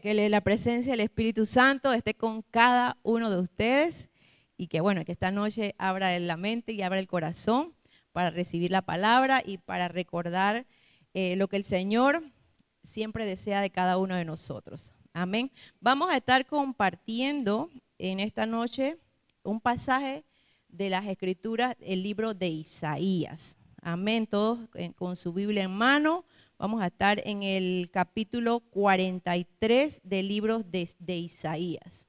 Que la presencia del Espíritu Santo esté con cada uno de ustedes y que bueno, que esta noche abra la mente y abra el corazón para recibir la palabra y para recordar lo que el Señor siempre desea de cada uno de nosotros. Amén. Vamos a estar compartiendo en esta noche un pasaje de las Escrituras, el libro de Isaías. Amén. Todos con su Biblia en mano. Vamos a estar en el capítulo 43 del libro de Isaías.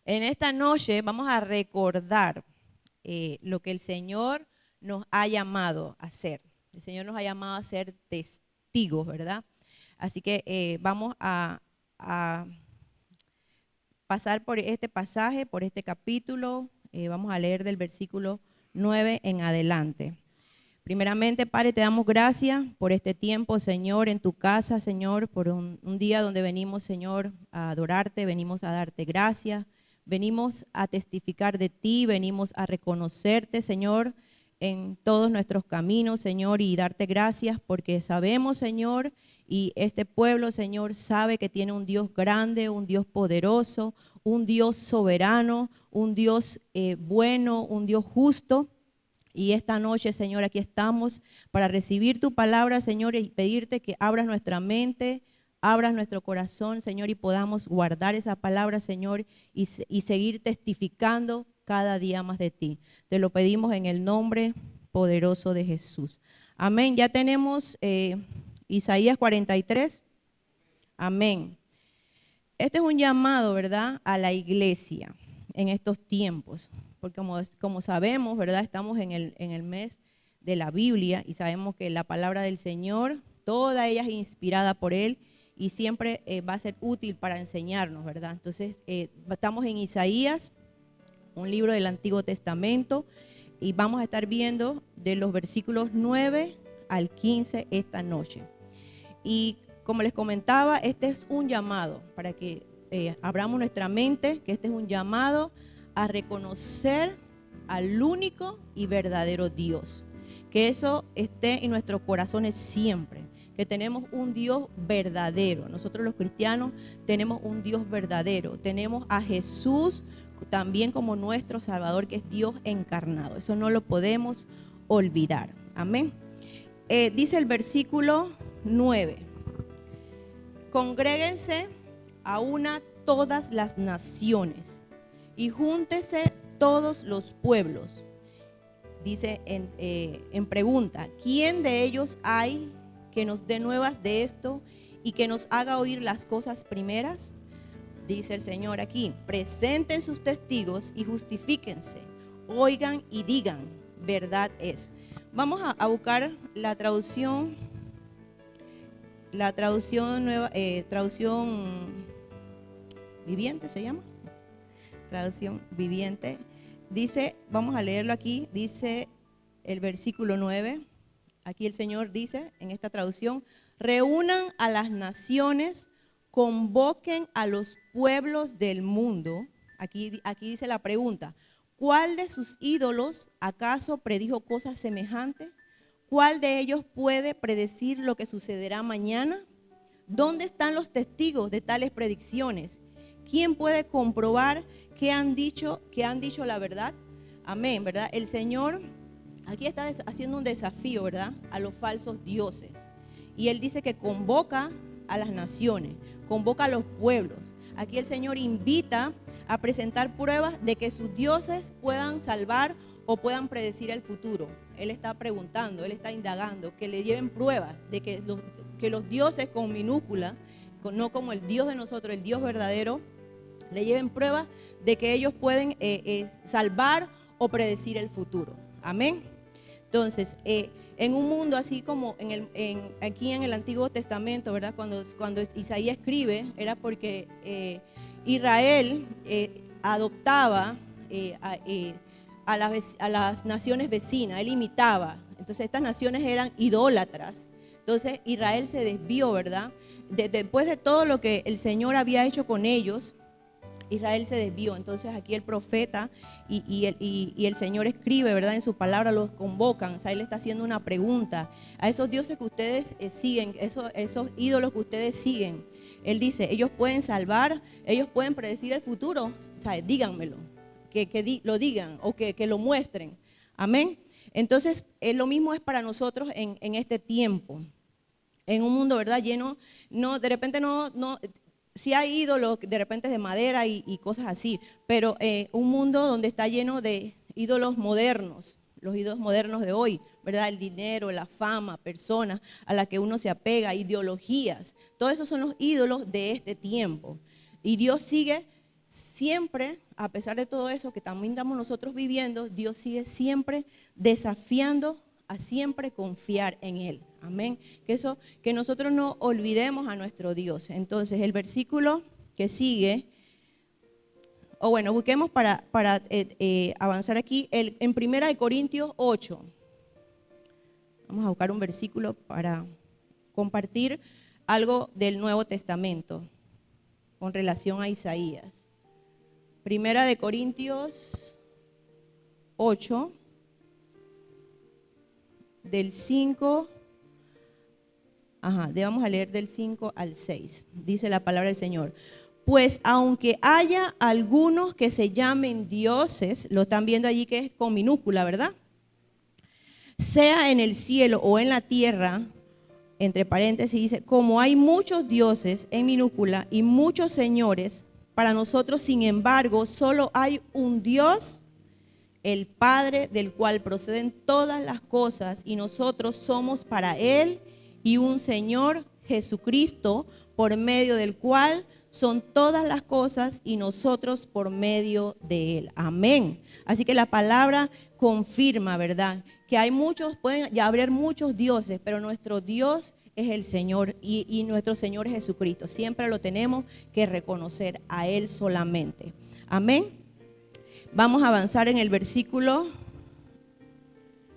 En esta noche vamos a recordar lo que el Señor nos ha llamado a hacer. El Señor nos ha llamado a ser testigos, ¿verdad? Así que vamos a pasar por este pasaje, por este capítulo. Vamos a leer del versículo 9 en adelante. Primeramente, Padre, te damos gracias por este tiempo, Señor, en tu casa, Señor, por un día donde venimos, Señor, a adorarte, venimos a darte gracias, venimos a testificar de ti, venimos a reconocerte, Señor, en todos nuestros caminos, Señor, y darte gracias porque sabemos, Señor, y este pueblo, Señor, sabe que tiene un Dios grande, un Dios poderoso, un Dios soberano, un Dios bueno, un Dios justo. Y esta noche, Señor, aquí estamos para recibir tu palabra, Señor, y pedirte que abras nuestra mente, abras nuestro corazón, Señor, y podamos guardar esa palabra, Señor, y seguir testificando cada día más de ti. Te lo pedimos en el nombre poderoso de Jesús. Amén. Ya tenemos Isaías 43. Amén. Este es un llamado, ¿verdad?, a la iglesia en estos tiempos, porque como sabemos, ¿verdad?, estamos en el mes de la Biblia y sabemos que la palabra del Señor, toda ella es inspirada por Él y siempre va a ser útil para enseñarnos, ¿verdad? Entonces, estamos en Isaías, un libro del Antiguo Testamento, y vamos a estar viendo de los versículos 9 al 15 esta noche. Y como les comentaba, este es un llamado para que abramos nuestra mente, que este es un llamado a reconocer al único y verdadero Dios. Que eso esté en nuestros corazones siempre, que tenemos un Dios verdadero. Nosotros los cristianos tenemos un Dios verdadero. Tenemos a Jesús también como nuestro Salvador, que es Dios encarnado. Eso no lo podemos olvidar. Amén. Dice el versículo 9. Congréguense a una todas las naciones y júntense todos los pueblos. Dice en pregunta, ¿quién de ellos hay que nos dé nuevas de esto y que nos haga oír las cosas primeras? Dice el Señor aquí, presenten sus testigos y justifíquense, oigan y digan, verdad es. Vamos a buscar la traducción nueva, traducción viviente se llama, traducción viviente. Dice, vamos a leerlo aquí, dice el versículo 9, aquí el Señor dice en esta traducción, reúnan a las naciones, convoquen a los pueblos del mundo. Aquí dice la pregunta, ¿cuál de sus ídolos acaso predijo cosas semejantes? ¿Cuál de ellos puede predecir lo que sucederá mañana? ¿Dónde están los testigos de tales predicciones? ¿Quién puede comprobar que han dicho la verdad? Amén, ¿verdad? El Señor aquí está haciendo un desafío, ¿verdad?, a los falsos dioses. Y Él dice que convoca a las naciones, convoca a los pueblos. Aquí el Señor invita a presentar pruebas de que sus dioses puedan salvar o puedan predecir el futuro. Él está preguntando, Él está indagando, que le lleven pruebas de que los dioses con minúscula, no como el Dios de nosotros, el Dios verdadero, le lleven pruebas de que ellos pueden salvar o predecir el futuro. Amén. Entonces, en un mundo así como aquí en el Antiguo Testamento, ¿verdad? Cuando Isaías escribe, era porque Israel adoptaba a las naciones vecinas, él imitaba. Entonces estas naciones eran idólatras. Entonces Israel se desvió, ¿verdad? Después de todo lo que el Señor había hecho con ellos, Israel se desvió. Entonces aquí el profeta y el Señor escribe, ¿verdad? En su palabra los convocan. O sea, Él está haciendo una pregunta a esos dioses que ustedes siguen, esos ídolos que ustedes siguen. Él dice, ellos pueden salvar, ellos pueden predecir el futuro. O sea, díganmelo, lo digan o que lo muestren. Amén. Entonces, lo mismo es para nosotros en este tiempo. En un mundo, ¿verdad? Lleno, no, de repente no, sí hay ídolos de repente de madera y cosas así, pero un mundo donde está lleno de ídolos modernos, los ídolos modernos de hoy, ¿verdad? El dinero, la fama, personas a las que uno se apega, ideologías, todos esos son los ídolos de este tiempo. Y Dios sigue siempre, a pesar de todo eso que también estamos nosotros viviendo, Dios sigue siempre desafiando a siempre confiar en Él. Amén. Que nosotros no olvidemos a nuestro Dios. Entonces, el versículo que sigue, o bueno, busquemos para avanzar aquí, en 1 Corintios 8. Vamos a buscar un versículo para compartir algo del Nuevo Testamento con relación a Isaías. 1 Corintios 8, del 5, vamos a leer del 5 al 6. Dice la palabra del Señor. Pues aunque haya algunos que se llamen dioses, lo están viendo allí que es con minúscula, ¿verdad? Sea en el cielo o en la tierra, entre paréntesis dice, como hay muchos dioses en minúscula y muchos señores, para nosotros, sin embargo, solo hay un Dios, el Padre, del cual proceden todas las cosas, y nosotros somos para Él, y un Señor, Jesucristo, por medio del cual son todas las cosas, y nosotros por medio de Él. Amén. Así que la palabra confirma, ¿verdad? Que hay muchos, pueden ya haber muchos dioses, pero nuestro Dios es el Señor y nuestro Señor es Jesucristo. Siempre lo tenemos que reconocer a Él solamente. Amén. Vamos a avanzar en el versículo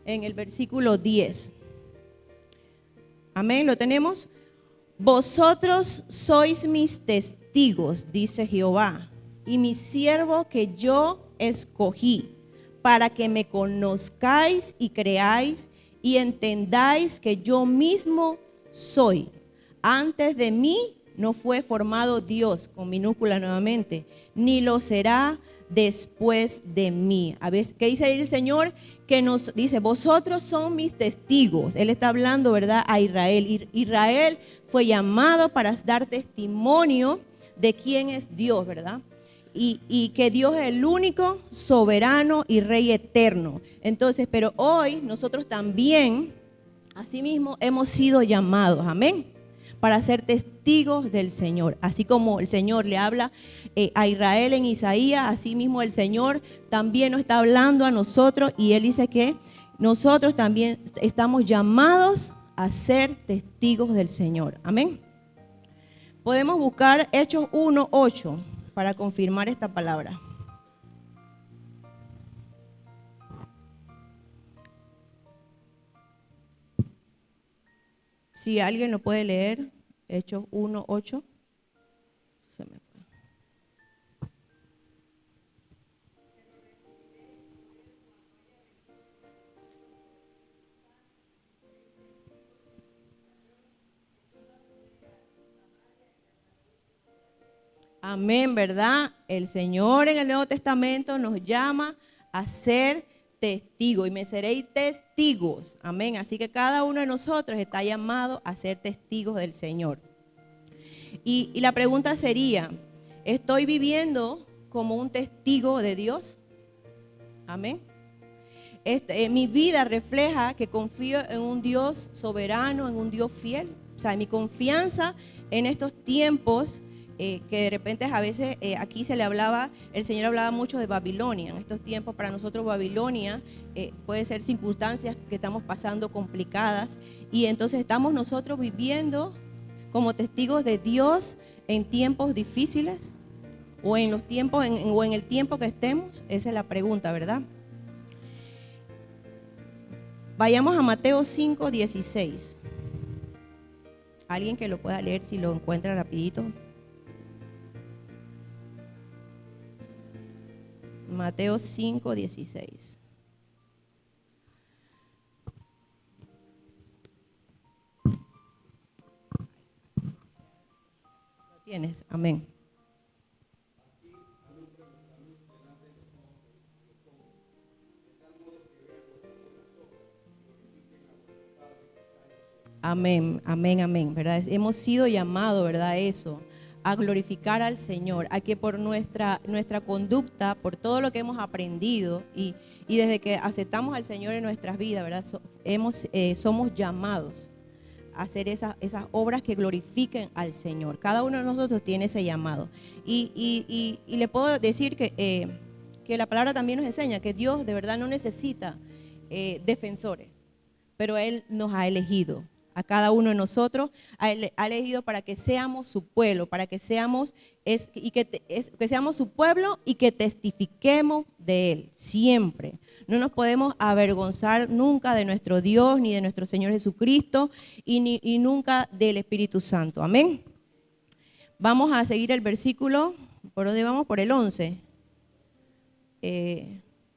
10. Amén, ¿lo tenemos? Vosotros sois mis testigos, dice Jehová, y mi siervo que yo escogí, para que me conozcáis y creáis y entendáis que yo mismo soy. Antes de mí no fue formado Dios, con minúscula nuevamente, ni lo será después de mí. A ver, ¿qué dice ahí el Señor? Que nos dice, vosotros son mis testigos. Él está hablando, ¿verdad?, a Israel. Israel fue llamado para dar testimonio de quién es Dios, ¿verdad? Y que Dios es el único soberano y rey eterno. Entonces, pero hoy nosotros también, asimismo, hemos sido llamados, amén, para ser testigos del Señor. Así como el Señor le habla a Israel en Isaías, así mismo el Señor también nos está hablando a nosotros, y Él dice que nosotros también estamos llamados a ser testigos del Señor. Amén. Podemos buscar Hechos 1:8 para confirmar esta palabra. Si alguien lo puede leer, Hechos 1:8. Se me fue. Amén, ¿verdad? El Señor en el Nuevo Testamento nos llama a ser testigos y me seréis testigos. Amén. Así que cada uno de nosotros está llamado a ser testigos del Señor. Y la pregunta sería, ¿estoy viviendo como un testigo de Dios? Amén. Mi vida refleja que confío en un Dios soberano, en un Dios fiel. O sea, mi confianza en estos tiempos, que de repente a veces aquí se le hablaba, el Señor hablaba mucho de Babilonia. En estos tiempos para nosotros Babilonia puede ser circunstancias que estamos pasando complicadas, y entonces estamos nosotros viviendo como testigos de Dios en tiempos difíciles o en los tiempos o en el tiempo que estemos. Esa es la pregunta, ¿verdad? Vayamos a Mateo 5:16. Alguien que lo pueda leer si lo encuentra rapidito. Mateo 5:16. ¿Lo tienes? Amén. Amén, amén, amén, ¿verdad? Hemos sido llamados, ¿verdad? A eso, a glorificar al Señor, a que por nuestra conducta, por todo lo que hemos aprendido y desde que aceptamos al Señor en nuestras vidas, ¿verdad? Somos llamados a hacer esas obras que glorifiquen al Señor. Cada uno de nosotros tiene ese llamado. Y le puedo decir que la palabra también nos enseña que Dios de verdad no necesita defensores, pero Él nos ha elegido. A cada uno de nosotros ha elegido para que seamos su pueblo, para que seamos, que seamos su pueblo y que testifiquemos de Él, siempre. No nos podemos avergonzar nunca de nuestro Dios, ni de nuestro Señor Jesucristo, y nunca del Espíritu Santo. Amén. Vamos a seguir el versículo, ¿por dónde vamos? Por el 11.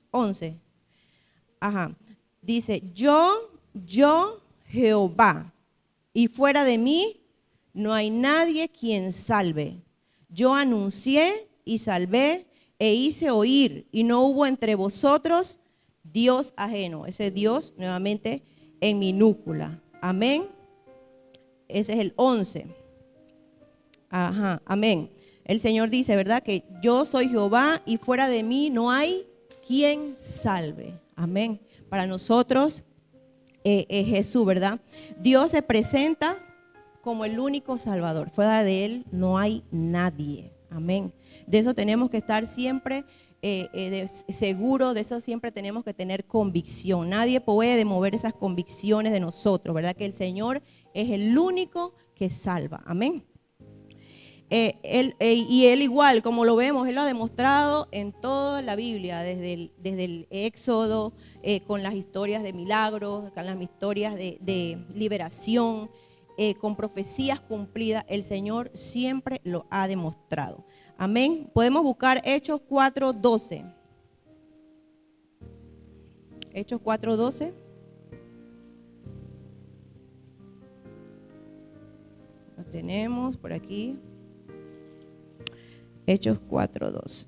11. Ajá. Dice, yo Jehová, y fuera de mí no hay nadie quien salve. Yo anuncié y salvé e hice oír, y no hubo entre vosotros Dios ajeno. Ese Dios nuevamente en minúscula. Amén. Ese es el 11. Ajá, amén. El Señor dice, ¿verdad? Que yo soy Jehová y fuera de mí no hay quien salve. Amén. Para nosotros Jesús, ¿verdad? Dios se presenta como el único Salvador. Fuera de Él no hay nadie. Amén. De eso tenemos que estar siempre seguros, de eso siempre tenemos que tener convicción. Nadie puede mover esas convicciones de nosotros, ¿verdad? Que el Señor es el único que salva. Amén. Y Él igual, como lo vemos, Él lo ha demostrado en toda la Biblia, desde el Éxodo, con las historias de milagros, con las historias de liberación, con profecías cumplidas. El Señor siempre lo ha demostrado. Amén. Podemos buscar Hechos 4:12. Hechos 4:12. Lo tenemos por aquí. Hechos 4:12.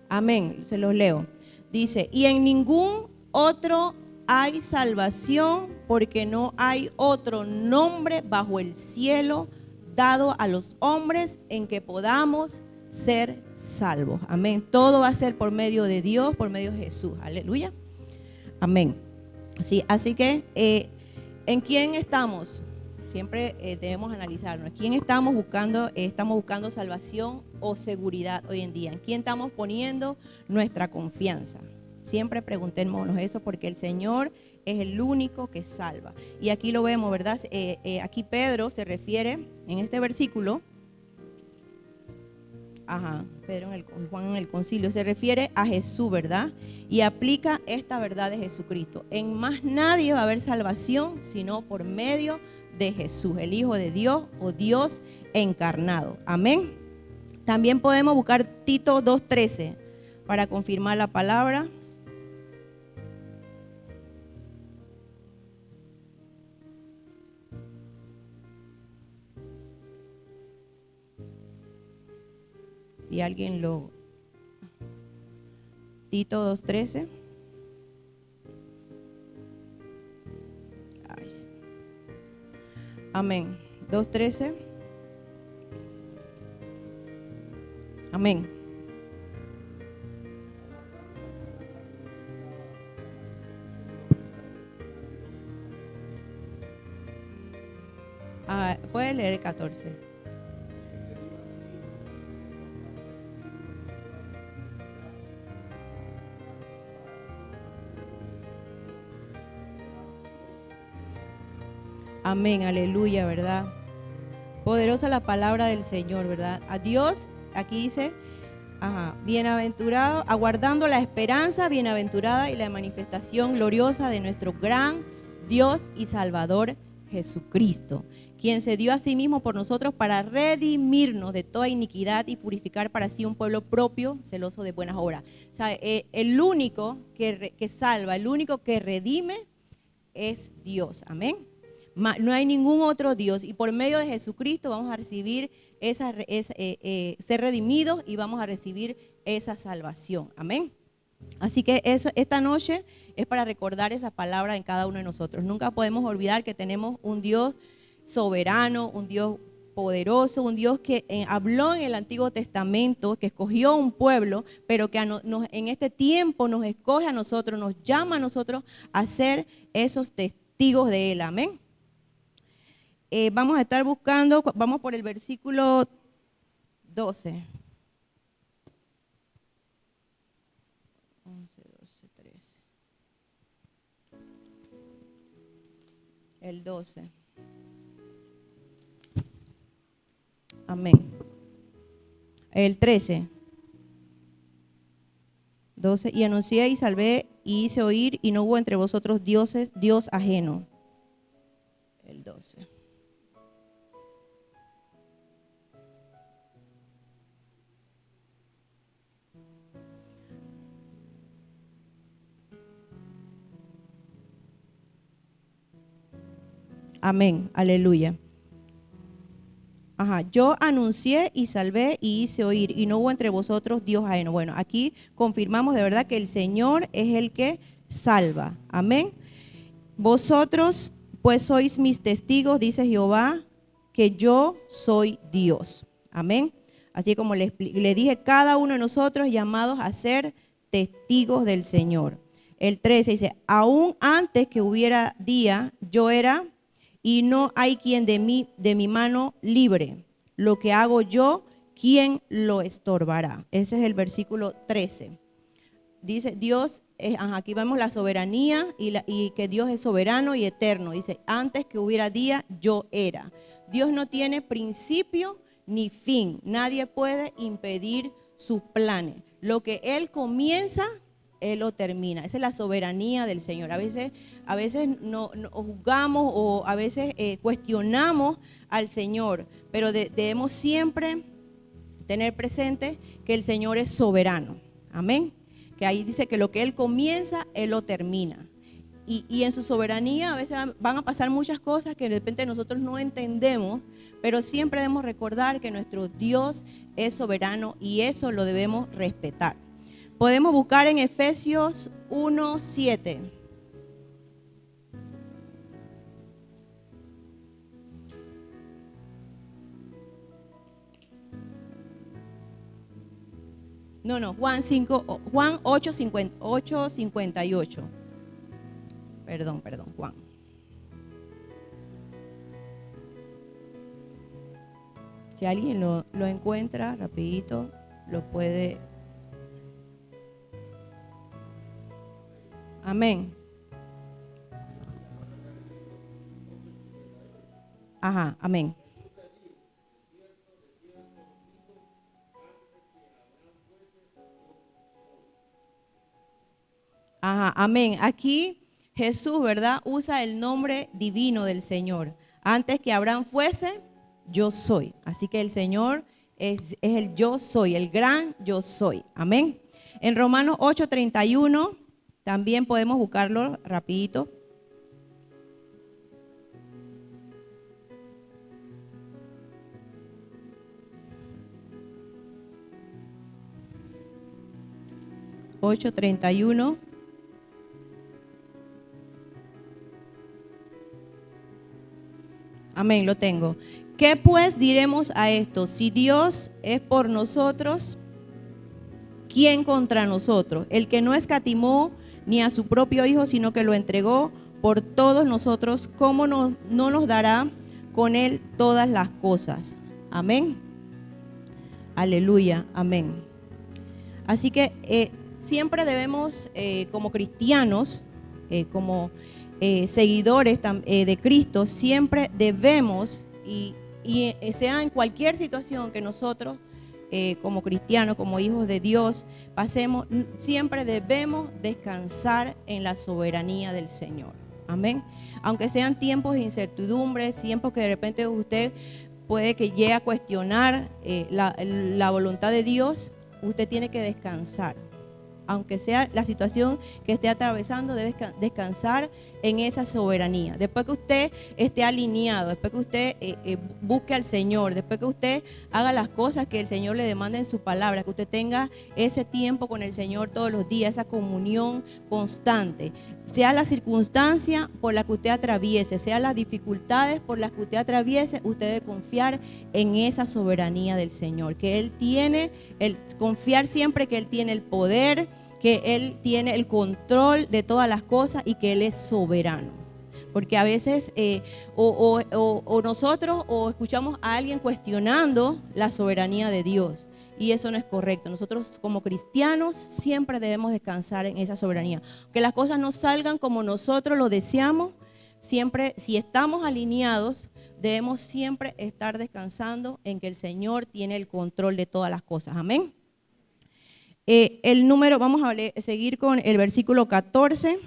Amén, se los leo. Dice, y en ningún otro hay salvación, porque no hay otro nombre bajo el cielo dado a los hombres en que podamos ser salvos. Amén. Todo va a ser por medio de Dios, por medio de Jesús. Aleluya. Amén. Sí, así que, ¿en quién estamos? Siempre debemos analizarnos. ¿En quién estamos buscando? ¿Estamos buscando salvación o seguridad hoy en día? ¿En quién estamos poniendo nuestra confianza? Siempre preguntémonos eso, porque el Señor es el único que salva. Y aquí lo vemos, ¿verdad? Aquí Pedro se refiere en este versículo. Juan en el concilio se refiere a Jesús, ¿verdad? Y aplica esta verdad de Jesucristo. En más nadie va a haber salvación sino por medio de Jesús, el Hijo de Dios o Dios encarnado. Amén. También podemos buscar Tito 2:13 para confirmar la palabra. Si alguien lo... Tito 2:13. Amén. 2:13. Amén. Puede leer el 14. Amén, aleluya, ¿verdad? Poderosa la palabra del Señor, ¿verdad? A Dios, aquí dice, bienaventurado, aguardando la esperanza bienaventurada y la manifestación gloriosa de nuestro gran Dios y Salvador Jesucristo, quien se dio a sí mismo por nosotros para redimirnos de toda iniquidad y purificar para sí un pueblo propio, celoso de buenas obras. O sea, el único que salva, el único que redime es Dios. Amén. No hay ningún otro Dios, y por medio de Jesucristo vamos a recibir ser redimidos y vamos a recibir esa salvación. Amén. Así que esta noche es para recordar esa palabra en cada uno de nosotros. Nunca podemos olvidar que tenemos un Dios soberano, un Dios poderoso, un Dios que habló en el Antiguo Testamento, que escogió un pueblo, pero que en este tiempo nos escoge a nosotros, nos llama a nosotros a ser esos testigos de Él. Amén. Vamos a estar buscando, vamos por el versículo 12. 11, 12, 13. El 12. Amén. El 13. 12. Y anuncié y salvé y hice oír, y no hubo entre vosotros Dios ajeno. El 12. Amén, aleluya. Ajá, yo anuncié y salvé y hice oír, y no hubo entre vosotros Dios ajeno. Bueno, aquí confirmamos de verdad que el Señor es el que salva. Amén. Vosotros pues sois mis testigos, dice Jehová, que yo soy Dios. Amén. Así como le dije, cada uno de nosotros llamados a ser testigos del Señor. El 13 dice, aún antes que hubiera día, yo era, y no hay quien de mi mano libre. Lo que hago yo, ¿quién lo estorbará? Ese es el versículo 13. Dice Dios, aquí vemos la soberanía y que Dios es soberano y eterno. Dice, antes que hubiera día, yo era. Dios no tiene principio ni fin. Nadie puede impedir sus planes. Lo que Él comienza, Él lo termina. Esa es la soberanía del Señor. A veces no juzgamos o a veces cuestionamos al Señor, pero debemos siempre tener presente que el Señor es soberano. Amén. Que ahí dice que lo que Él comienza, Él lo termina. Y en su soberanía a veces van a pasar muchas cosas que de repente nosotros no entendemos, pero siempre debemos recordar que nuestro Dios es soberano y eso lo debemos respetar. Podemos buscar en Efesios 1:7. No, Juan 8:58. Perdón, Juan. Si alguien lo encuentra, rapidito, lo puede. Amén. Ajá, amén. Ajá, amén. Aquí Jesús, ¿verdad? Usa el nombre divino del Señor. Antes que Abraham fuese, yo soy. Así que el Señor es el yo soy, el gran yo soy. Amén. En Romanos 8:31 también podemos buscarlo rapidito. (8:31). Amén, lo tengo. ¿Qué pues diremos a esto? Si Dios es por nosotros, ¿quién contra nosotros? El que no escatimó ni a su propio Hijo, sino que lo entregó por todos nosotros, ¿cómo no nos dará con Él todas las cosas? Amén. Aleluya, amén. Así que siempre debemos, como cristianos, como seguidores de Cristo, siempre debemos, y sea en cualquier situación que nosotros como cristianos, como hijos de Dios, pasemos, siempre debemos descansar en la soberanía del Señor. Amén. Aunque sean tiempos de incertidumbre, tiempos que de repente usted puede que llegue a cuestionar la voluntad de Dios, usted tiene que descansar. Aunque sea la situación que esté atravesando, debe descansar en esa soberanía. Después que usted esté alineado, después que usted busque al Señor, después que usted haga las cosas que el Señor le demanda en su palabra, que usted tenga ese tiempo con el Señor todos los días, esa comunión constante, sea la circunstancia por la que usted atraviese, sea las dificultades por las que usted atraviese, usted debe confiar en esa soberanía del Señor, que Él tiene, confiar siempre que Él tiene el poder, que Él tiene el control de todas las cosas y que Él es soberano. Porque a veces nosotros escuchamos a alguien cuestionando la soberanía de Dios. Y eso no es correcto. Nosotros como cristianos siempre debemos descansar en esa soberanía. Que las cosas no salgan como nosotros lo deseamos. Siempre, si estamos alineados, debemos siempre estar descansando en que el Señor tiene el control de todas las cosas. Amén. Vamos a seguir con el versículo 14.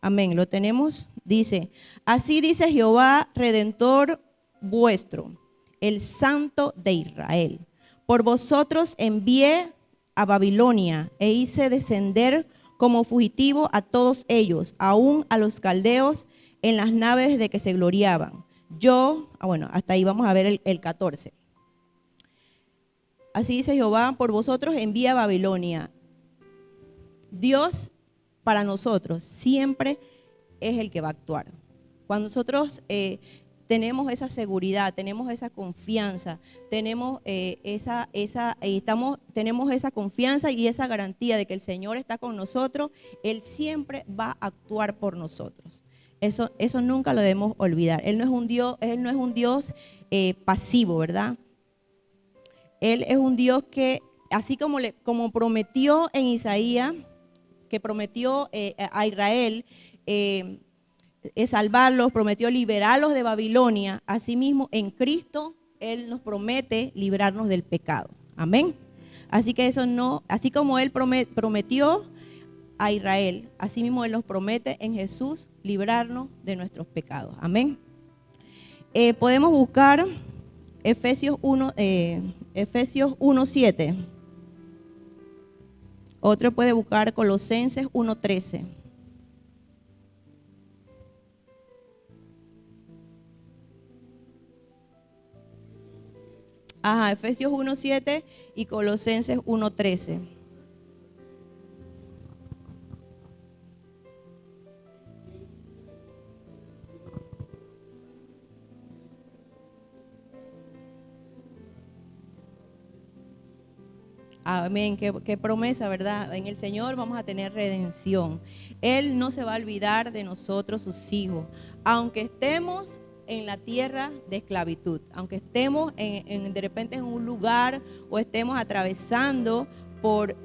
Amén, lo tenemos. Dice, así dice Jehová, Redentor vuestro, el Santo de Israel. Por vosotros envié a Babilonia e hice descender como fugitivo a todos ellos, aún a los caldeos en las naves de que se gloriaban. Hasta ahí vamos a ver el 14. Así dice Jehová, por vosotros envía a Babilonia. Dios para nosotros siempre es el que va a actuar. Cuando nosotros tenemos esa seguridad, tenemos esa confianza, tenemos esa confianza y esa garantía de que el Señor está con nosotros, Él siempre va a actuar por nosotros. Eso nunca lo debemos olvidar. Él no es un Dios pasivo, ¿verdad? Él es un Dios que, así como prometió en Isaías, que prometió a Israel salvarlos, prometió liberarlos de Babilonia, asimismo en Cristo Él nos promete librarnos del pecado. Amén. Así que así como Él prometió a Israel, asimismo Él nos promete en Jesús librarnos de nuestros pecados. Amén. Podemos buscar Efesios 1:7. Otro puede buscar Colosenses 1:13. Efesios 1:7 y Colosenses 1:13. Amén, qué promesa, ¿verdad? En el Señor vamos a tener redención. Él no se va a olvidar de nosotros, sus hijos, aunque estemos en la tierra de esclavitud, aunque estemos de repente en un lugar o estemos atravesando por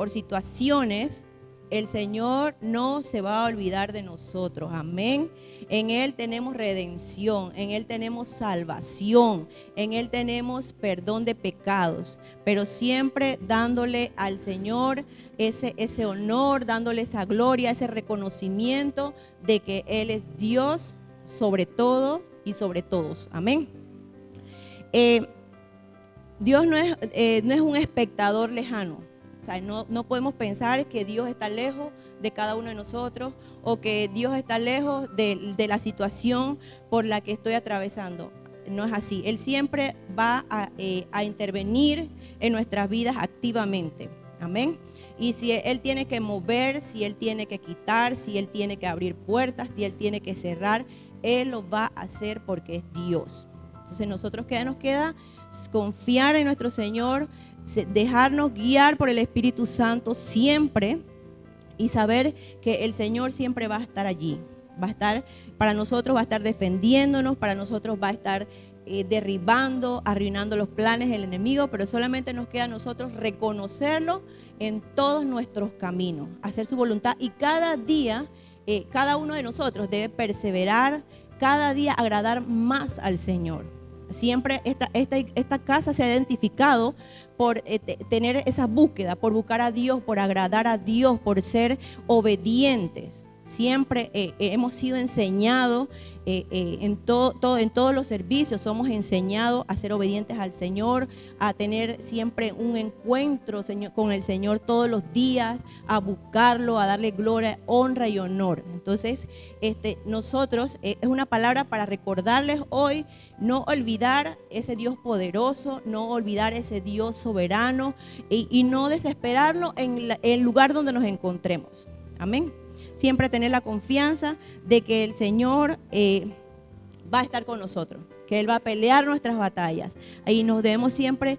situaciones, el Señor no se va a olvidar de nosotros. Amén. En Él tenemos redención, en Él tenemos salvación, en Él tenemos perdón de pecados, pero siempre dándole al Señor ese honor, dándole esa gloria, ese reconocimiento de que Él es Dios sobre todo y sobre todos. Amén. Dios no es un espectador lejano. O sea, no podemos pensar que Dios está lejos de cada uno de nosotros o que Dios está lejos de la situación por la que estoy atravesando. No es así. Él siempre va a intervenir en nuestras vidas activamente. Amén. Y si Él tiene que mover, si Él tiene que quitar, si Él tiene que abrir puertas, si Él tiene que cerrar, Él lo va a hacer porque es Dios. Entonces nosotros, ¿qué nos queda? Confiar en nuestro Señor, dejarnos guiar por el Espíritu Santo siempre y saber que el Señor siempre va a estar allí. Va a estar para nosotros, va a estar defendiéndonos, para nosotros va a estar derribando, arruinando los planes del enemigo, pero solamente nos queda a nosotros reconocerlo en todos nuestros caminos, hacer su voluntad y cada día, cada uno de nosotros debe perseverar, cada día agradar más al Señor. Siempre esta casa se ha identificado por tener esa búsqueda, por buscar a Dios, por agradar a Dios, por ser obedientes. Siempre hemos sido enseñados en todos los servicios, somos enseñados a ser obedientes al Señor, a tener siempre un encuentro con el Señor todos los días, a buscarlo, a darle gloria, honra y honor. Entonces, nosotros, es una palabra para recordarles hoy, no olvidar ese Dios poderoso, no olvidar ese Dios soberano y no desesperarlo en el lugar donde nos encontremos. Amén. Siempre tener la confianza de que el Señor va a estar con nosotros, que Él va a pelear nuestras batallas. Ahí nos debemos siempre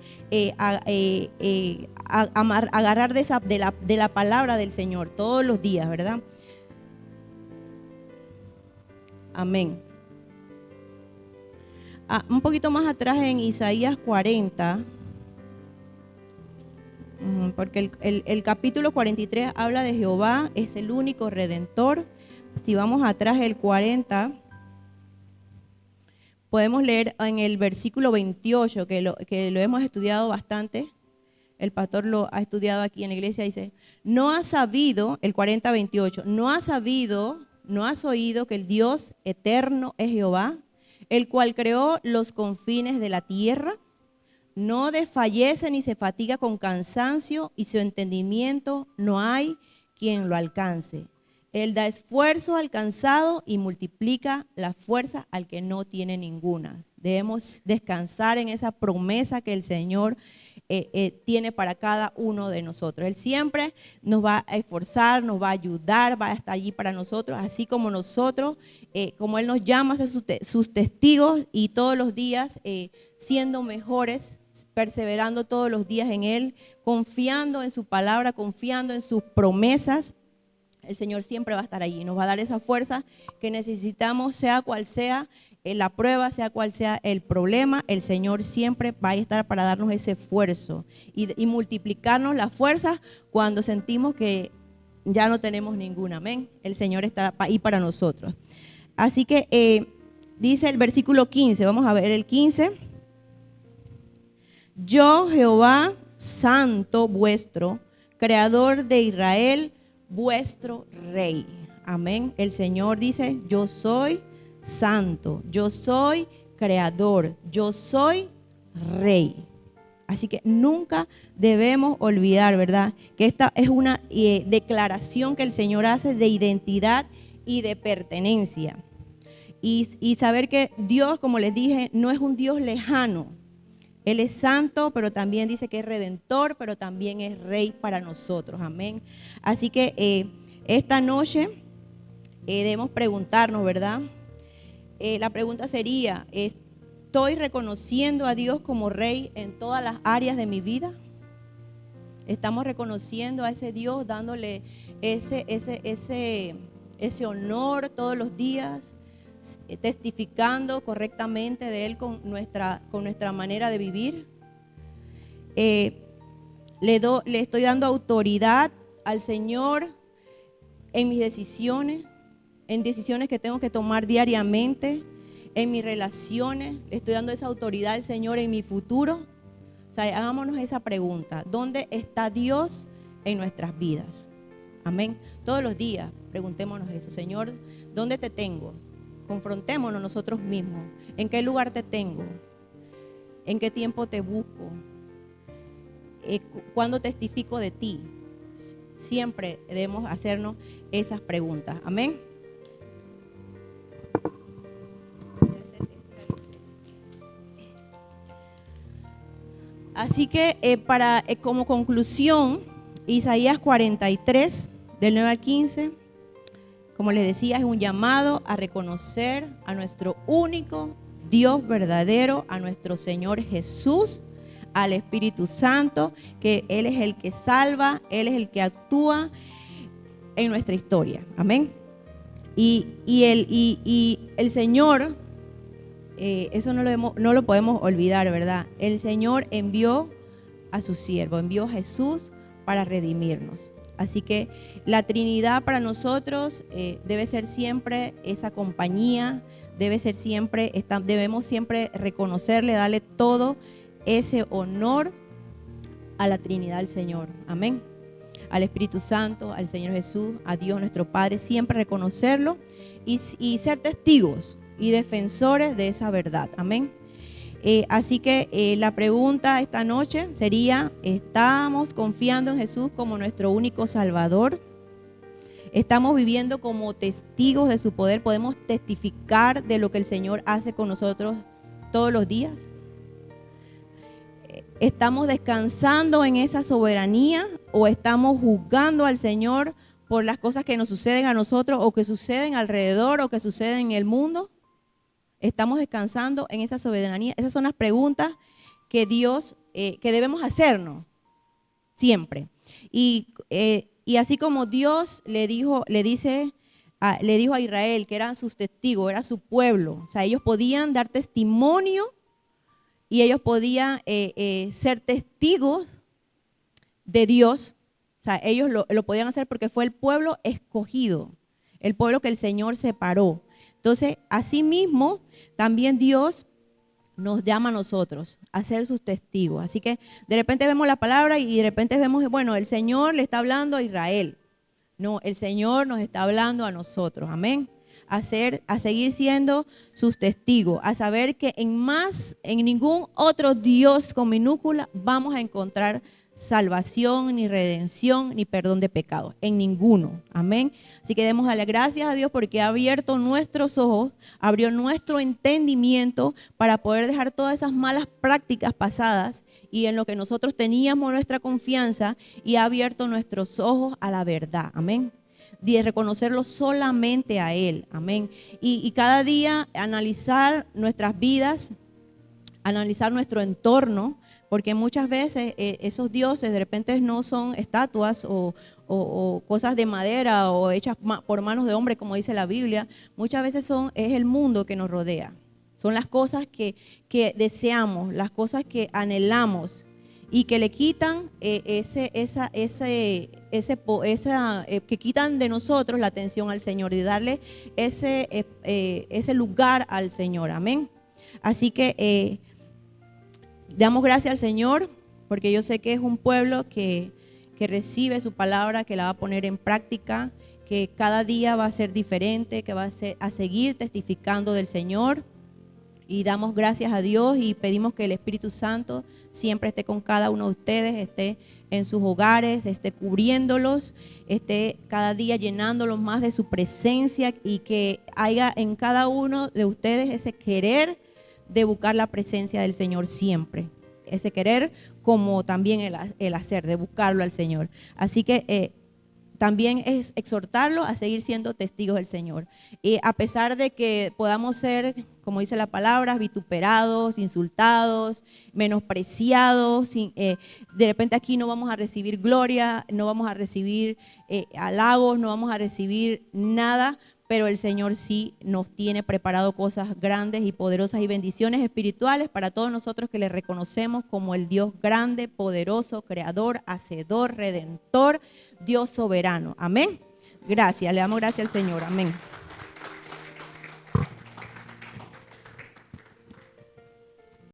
agarrar de la palabra del Señor todos los días, ¿verdad? Amén. Un poquito más atrás en Isaías 40, porque el capítulo 43 habla de Jehová, es el único redentor. Si vamos atrás el 40, podemos leer en el versículo 28, que lo hemos estudiado bastante. El pastor lo ha estudiado aquí en la iglesia. Dice, no has sabido, el 40-28, no has oído que el Dios eterno es Jehová, el cual creó los confines de la tierra. No desfallece ni se fatiga con cansancio, y su entendimiento no hay quien lo alcance. Él da esfuerzo al cansado y multiplica la fuerza al que no tiene ninguna. Debemos descansar en esa promesa que el Señor tiene para cada uno de nosotros. Él siempre nos va a esforzar, nos va a ayudar, va a estar allí para nosotros, así como nosotros, como Él nos llama a ser sus testigos, y todos los días siendo mejores, perseverando todos los días en Él, confiando en su palabra, confiando en sus promesas. El Señor siempre va a estar allí, nos va a dar esa fuerza que necesitamos, sea cual sea la prueba, sea cual sea el problema. El Señor siempre va a estar para darnos ese esfuerzo y multiplicarnos las fuerzas cuando sentimos que ya no tenemos ninguna. Amén. El Señor está ahí para nosotros. Así que dice el versículo 15, vamos a ver el 15. Yo, Jehová, santo vuestro, creador de Israel, vuestro rey. Amén. El Señor dice, yo soy santo, yo soy creador, yo soy rey. Así que nunca debemos olvidar, ¿verdad?, que esta es una declaración que el Señor hace de identidad y de pertenencia. Y saber que Dios, como les dije, no es un Dios lejano. Él es santo, pero también dice que es redentor, pero también es rey para nosotros. Amén. Así que esta noche debemos preguntarnos, ¿verdad? La pregunta sería, ¿estoy reconociendo a Dios como rey en todas las áreas de mi vida? ¿Estamos reconociendo a ese Dios, dándole ese honor todos los días? Testificando correctamente de Él con nuestra manera de vivir. Le estoy dando autoridad al Señor en mis decisiones, en decisiones que tengo que tomar diariamente, en mis relaciones. Le estoy dando esa autoridad al Señor en mi futuro. O sea, hagámonos esa pregunta: ¿dónde está Dios en nuestras vidas? Amén. Todos los días preguntémonos eso: Señor, ¿dónde te tengo? Confrontémonos nosotros mismos. ¿En qué lugar te tengo? ¿En qué tiempo te busco? ¿Cuándo testifico de ti? Siempre debemos hacernos esas preguntas. Amén. Así que como conclusión, Isaías 43, del 9 al 15, como les decía, es un llamado a reconocer a nuestro único Dios verdadero, a nuestro Señor Jesús, al Espíritu Santo, que Él es el que salva, Él es el que actúa en nuestra historia. Amén. Y el Señor, eso no lo podemos olvidar, ¿verdad? El Señor envió a su siervo, envió a Jesús para redimirnos. Así que la Trinidad para nosotros debe ser siempre esa compañía, debemos siempre reconocerle, darle todo ese honor a la Trinidad del Señor. Amén. Al Espíritu Santo, al Señor Jesús, a Dios nuestro Padre, siempre reconocerlo y ser testigos y defensores de esa verdad. Amén. Así que la pregunta esta noche sería: ¿estamos confiando en Jesús como nuestro único Salvador? ¿Estamos viviendo como testigos de su poder? ¿Podemos testificar de lo que el Señor hace con nosotros todos los días? ¿Estamos descansando en esa soberanía o estamos juzgando al Señor por las cosas que nos suceden a nosotros o que suceden alrededor o que suceden en el mundo? ¿Estamos descansando en esa soberanía? Esas son las preguntas que que debemos hacernos siempre. Y así como Dios le dijo a Israel que eran sus testigos, era su pueblo, o sea, ellos podían dar testimonio y ellos podían ser testigos de Dios. O sea, ellos lo podían hacer porque fue el pueblo escogido, el pueblo que el Señor separó. Entonces, asimismo, también Dios nos llama a nosotros a ser sus testigos. Así que de repente vemos la palabra y de repente vemos, bueno, el Señor le está hablando a Israel. No, el Señor nos está hablando a nosotros. Amén. A seguir siendo sus testigos, a saber que en ningún otro Dios con minúscula vamos a encontrar salvación, ni redención, ni perdón de pecados, en ninguno. Amén. Así que demos las gracias a Dios porque ha abierto nuestros ojos, abrió nuestro entendimiento para poder dejar todas esas malas prácticas pasadas y en lo que nosotros teníamos nuestra confianza, y ha abierto nuestros ojos a la verdad. Amén. De reconocerlo solamente a Él. Amén. Y cada día analizar nuestras vidas, analizar nuestro entorno, porque muchas veces esos dioses de repente no son estatuas o cosas de madera o hechas por manos de hombre, como dice la Biblia. Muchas veces es el mundo que nos rodea. Son las cosas que deseamos, las cosas que anhelamos y que le quitan que quitan de nosotros la atención al Señor y darle ese lugar al Señor. Amén. Así que damos gracias al Señor porque yo sé que es un pueblo que recibe su palabra, que la va a poner en práctica, que cada día va a ser diferente, que va a seguir testificando del Señor. Y damos gracias a Dios y pedimos que el Espíritu Santo siempre esté con cada uno de ustedes, esté en sus hogares, esté cubriéndolos, esté cada día llenándolos más de su presencia y que haya en cada uno de ustedes ese querer de buscar la presencia del Señor siempre. Ese querer como también el hacer, de buscarlo al Señor. Así que también es exhortarlo a seguir siendo testigos del Señor. Y a pesar de que podamos ser, como dice la palabra, vituperados, insultados, menospreciados, de repente aquí no vamos a recibir gloria, no vamos a recibir halagos, no vamos a recibir nada, pero el Señor sí nos tiene preparado cosas grandes y poderosas y bendiciones espirituales para todos nosotros que le reconocemos como el Dios grande, poderoso, creador, hacedor, redentor, Dios soberano. Amén. Gracias, le damos gracias al Señor. Amén.